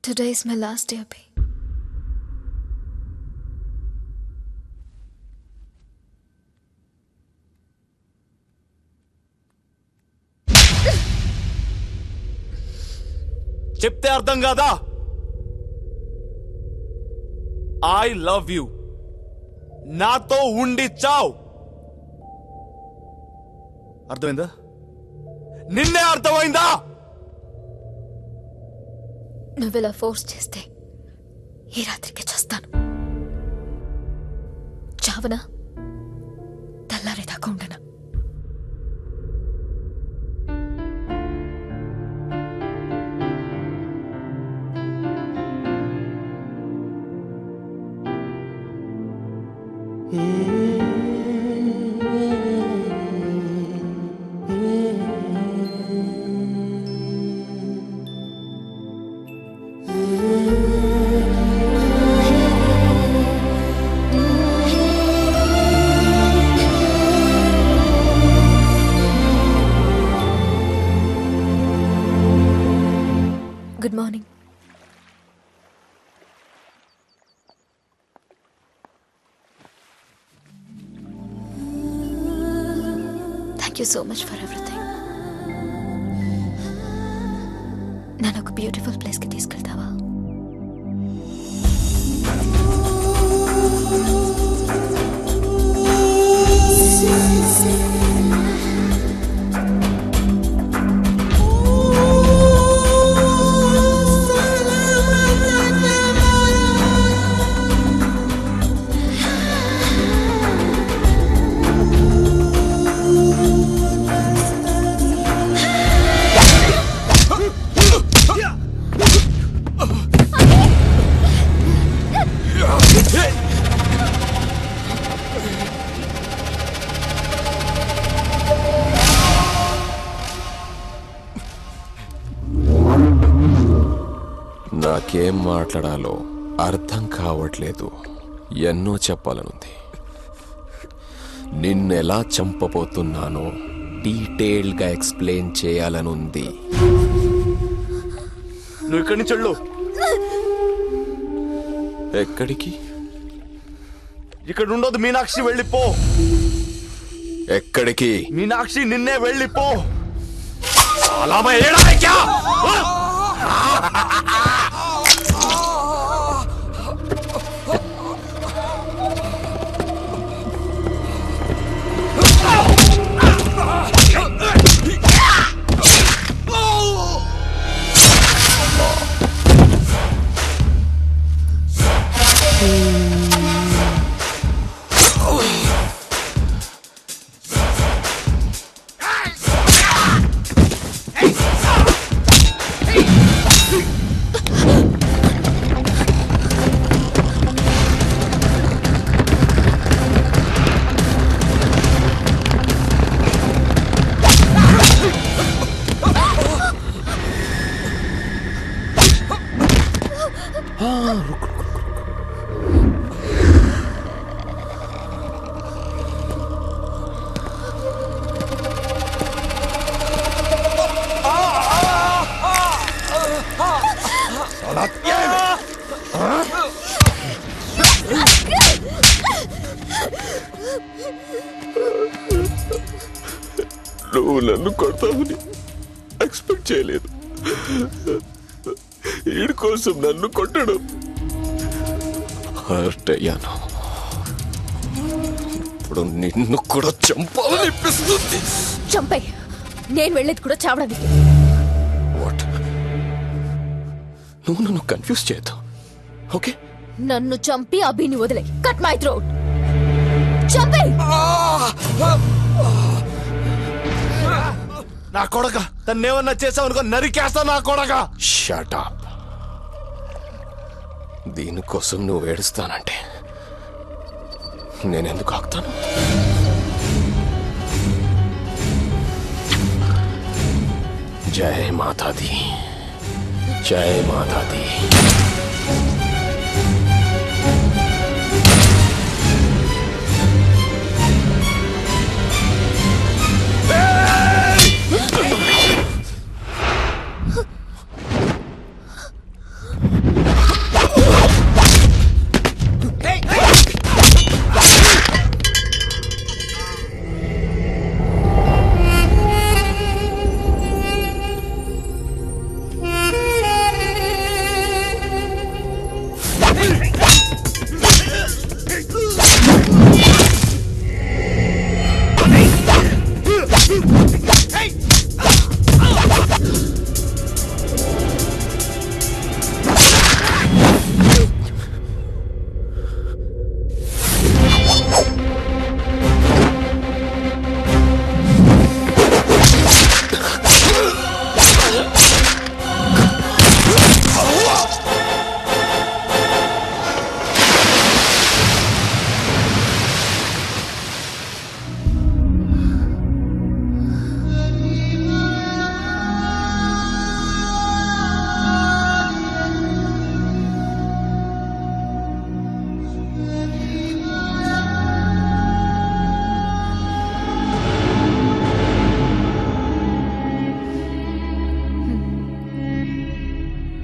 Today is my last day, Abhi. చెప్తే అర్థం కాదా? I love you. నాతో ఉండి చావ్. అర్థమైందా? నిన్నే అర్థమైందా? నువ్వెలా ఫోర్స్ చేస్తే ఈ రాత్రికి చేస్తాను. చావనా? తెల్లారేదాకా ఉండనా? Good morning. Thank you so much for everything. నన్ను ఒక బ్యూటిఫుల్ ప్లేస్కి తీసుకెళ్తావా? నాకేం మాట్లాడాలో అర్థం కావట్లేదు. ఎన్నో చెప్పాలనుంది. నిన్నెలా చంపబోతున్నానో డీటెయిల్గా ఎక్స్ప్లెయిన్ చేయాలనుంది. నువ్వు ఇక్కడి నుంచి వెళ్ళు. ఎక్కడికి? ఇక్కడ ఉండదు మీనాక్షి, వెళ్ళిపో. ఎక్కడికి? మీనాక్షి నిన్నే వెళ్ళిపో. నువ్వు నన్ను కొడతావని ఎక్స్పెక్ట్ చేయలేదు. వీడి కోసం నన్ను కొట్టడం హర్ట్ అయ్యాను. ఇప్పుడు నిన్ను కూడా చంపాలనిపిస్తుంది. చంపై. నేను వెళ్ళేది కూడా చావడానికి. వాట్? నువ్వు నన్ను కన్ఫ్యూజ్ చేయొద్దు, ఓకే? నన్ను చంపి అభిని వదిలే. Cut my throat. చంపై. నా కొడక, తన్నేమన్నా చేసావనుకో నరికేస్తా నా కొడక. Shut up. దీనికోసం నువ్వు ఏడుస్తానంటే నేనెందుకు ఆగుతాను? జై మాతాది, జై మాతాది.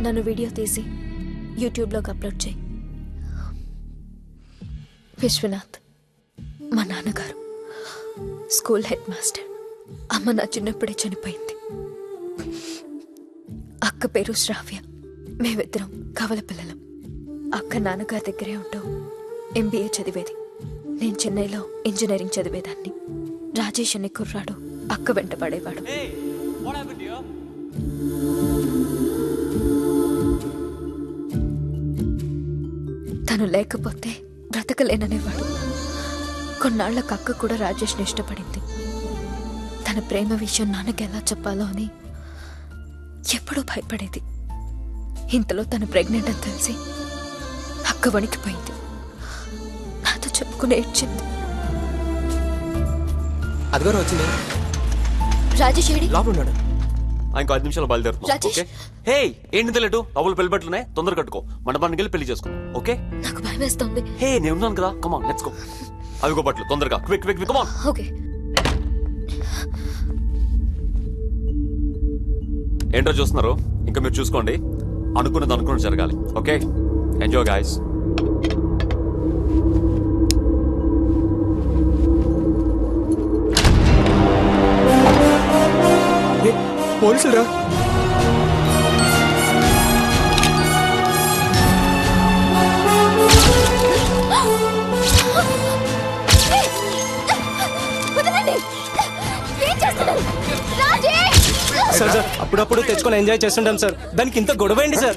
నన్ను వీడియో తీసి యూట్యూబ్లోకి అప్లోడ్ చేయి. విశ్వనాథ్ మా నాన్నగారు, స్కూల్ హెడ్ మాస్టర్. అమ్మ నా చిన్నప్పుడే చనిపోయింది. అక్క పేరు శ్రావ్య. మేమిద్దరం కవల పిల్లలం. అక్క నాన్నగారి దగ్గరే ఉంటూ MBA చదివేది. నేను చెన్నైలో ఇంజనీరింగ్ చదివేదాన్ని. రాజేష్ అనే కుర్రాడు అక్క వెంట పడేవాడు. తను లేకపోతే బ్రతకలేననేవాడు. కొన్నాళ్లకు అక్క కూడా రాజేష్ని ఇష్టపడింది. తన ప్రేమ విషయం నాన్నకి ఎలా చెప్పాలో అని ఎప్పుడూ భయపడేది. ఇంతలో తను ప్రెగ్నెంట్ అని తెలిసి అక్క వణికిపోయింది. నాతో చెప్పుకుని ఏడ్చింది. అదిగారు వచ్చింది. రాజేష్ ఏడి? లోపల ఉన్నాడు. ఇంకో 5 నిమిషాలు బయలుదేరుతాం. రాజేష్. హే, ఏంటి లేటు? డబ్బులు పెళ్లి బట్టలున్నాయి, తొందరగా కట్టుకో. మండపానికి వెళ్ళి పెళ్లి చేసుకుందాం. ఓకే? నాకు భయం వేస్తుంది. హే, నేను ఉన్నాను కదా. కమాన్, లెట్స్ గో. అవిగో బట్టలు, తొందరగా, క్విక్ క్విక్ కమాన్. ఓకే. ఏంటో చూస్తున్నారు? ఇంకా మీరు చూసుకోండి. అనుకున్నది జరగాలి. Okay, enjoy guys. పోలీసులు రా. సార్ సార్ అప్పుడప్పుడు తెచ్చుకొని ఎంజాయ్ చేస్తుంటాం సార్. దానికి ఇంత గొడవ ఏంటి సార్?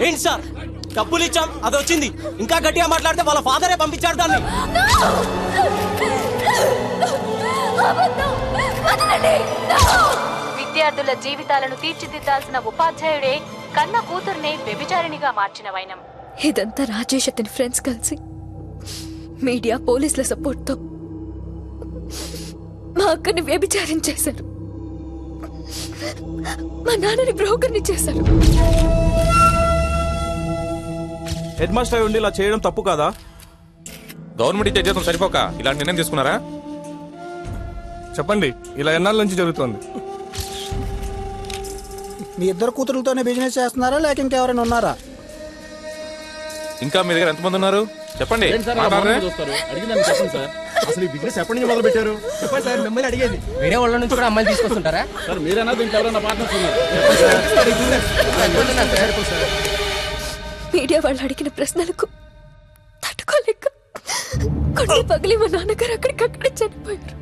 ఏంటి సార్, డబ్బులు ఇచ్చాం, అది వచ్చింది. ఇంకా గట్టిగా మాట్లాడితే వాళ్ళ ఫాదరే పంపించాడు దాన్ని. విద్యార్థుల జీవితాలను తీర్చిదిద్దాల్సిన ఉపాధ్యాయుడే కన్న కూతుర్నే వ్యభిచారిణిగా మార్చిన వైనం. ఇదంతా రాజేష్ అతని ఫ్రెండ్స్ కలిసి మీడియా, పోలీసుల సపోర్ట్తో మా అక్కని వ్యభిచారించేశారు. మా నాన్నని బ్రోకర్ని చేశారు. హెడ్ మాస్టర్ ఉండి ఇలా చేయడం తప్పు కాదా? గవర్నమెంట్ ఇచ్చే జీతం సరిపోక ఇలాంటి నిర్ణయం తీసుకున్నారా? చెప్పండి, ఇలా ఎన్నాళ్ళ నుంచి జరుగుతోంది? మీ ఇద్దరు కూతురులతోనే బిజినెస్ చేస్తున్నారా లేక ఇంకెవరైనా ఉన్నారా? ఇంకా మీ దగ్గర ఎంతమంది ఉన్నారు చెప్పండి. అసలు ఈ బిజినెస్ ఎప్పటి నుంచి మొదలు పెట్టారు? చెప్పండి సార్, మిమ్మల్ని అడిగేది. వేరే వాళ్ళ నుంచి కూడా అమ్మాయిలు తీసుకొస్తుంటారా? సార్ మీరైనా దీనికి ఎవరైనా పార్ట్నర్స్ ఉన్నారు? మీడియా వాళ్ళు అడిగిన ప్రశ్నలకు తట్టుకోలేక కొండ పగిలి మా నాన్నగారు అక్కడికక్కడే చనిపోయారు.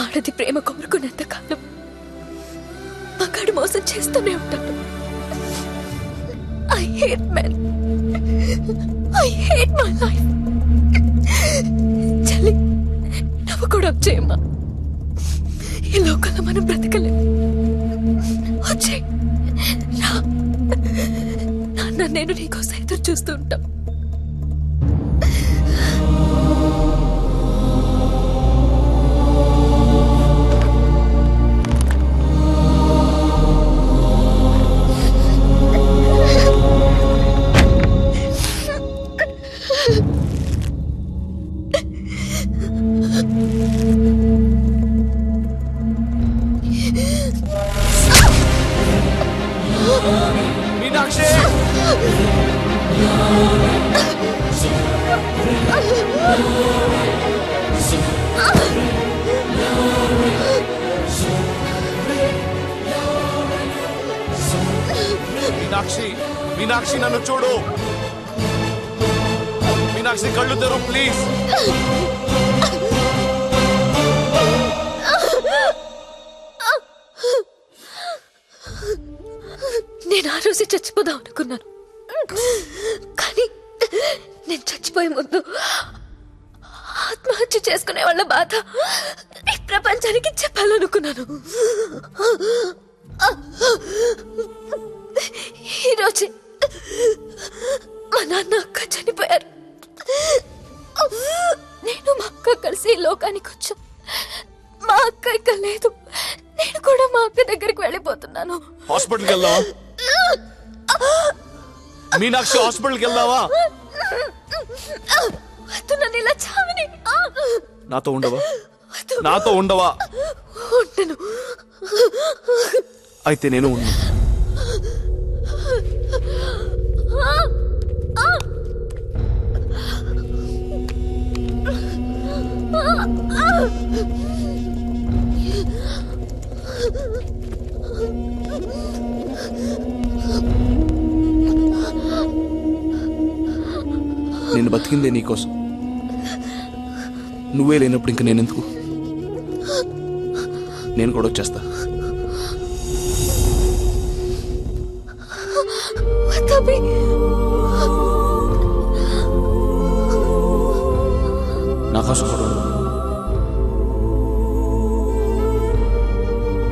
ఆడది ప్రేమ కోరుకునేంత కాలం మగాడు మోసం చేస్తూనే ఉంటాడు. I hate men. I hate my life. చలి, నువ్వు కూడా వచ్చేయమ్మా. ఈ లోకంలో మనం బ్రతకలేము. వచ్చే నాన్న, నేను నీకోసం ఎదురు చూస్తూ ఉంటాం. మీనాక్షి, మీనాక్షి, మీనాక్షి నన్ను చూడు. మీనాక్షి కళ్ళు తెరు ప్లీజ్. నేను ఆ రోజే చచ్చిపోదాం అనుకున్నాను. కానీ నేను చచ్చిపోయే ముందు ఆత్మహత్య చేసుకునే వాళ్ళ బాధ ఈ ప్రపంచానికి చెప్పాలనుకున్నాను. ఈరోజే మా నాన్న, అక్క చనిపోయారు. నేను మా అక్క కలిసి ఈ లోకానికి వచ్చాం. మా అక్క ఇక లేదు. నేను కూడా మా అక్క దగ్గరికి వెళ్ళిపోతున్నాను. హాస్పిటల్కి వెళ్దావా? మీనాక్షి హాస్పిటల్కి వెళ్దావా? వద్దు, నన్ను ఇలా చావని. నాతో ఉండవా? నాతో ఉండవా? ఉండను. అయితే నేను ఉన్నా. నేను బతికిందే నీకోసం. నువ్వే లేనప్పుడు ఇంక నేనెందుకు? నేను కూడా వచ్చేస్తా. వద్దు. నా కోసం కూడా ఉండు.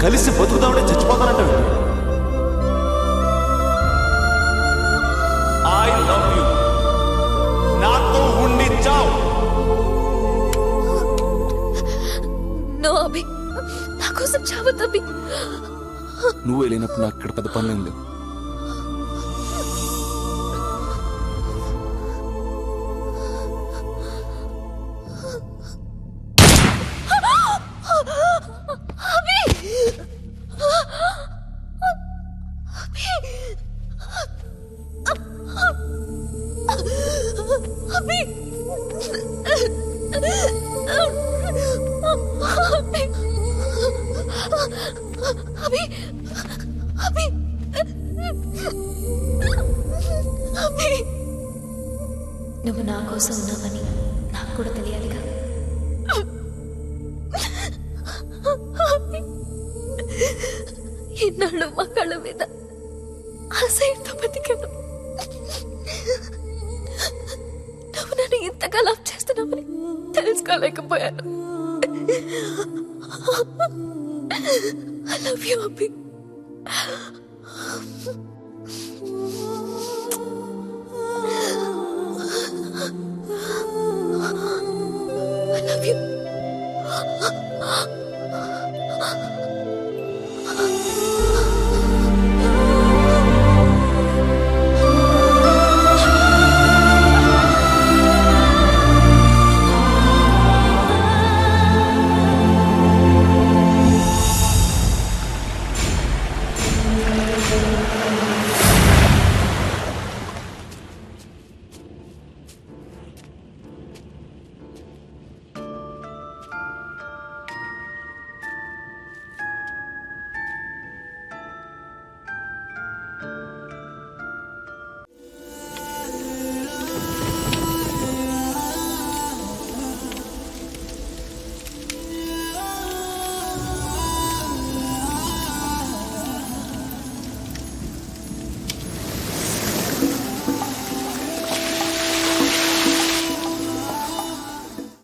కలిసి బతుకుదామంటే చచ్చిపోతానంటే ఐ లవ్ యూ. నాతో ఉండి చావు. నో అభి, నా కోసం చావద్దు అభి. నువ్వే లేనప్పుడు నాకు ఇక్కడ పెద్ద పనులేం లేవు. నువ్వు నా కోసం ఉన్నావని నాకు కూడా తెలియాలిగా. ఎన్నాళ్ళు మా కళ్ళ మీద అసహ్యంతో బతికాను. నువ్వు నన్ను ఇంతగా లవ్ చేస్తున్నావని తెలుసుకోలేకపోయాను. I love you Abhi.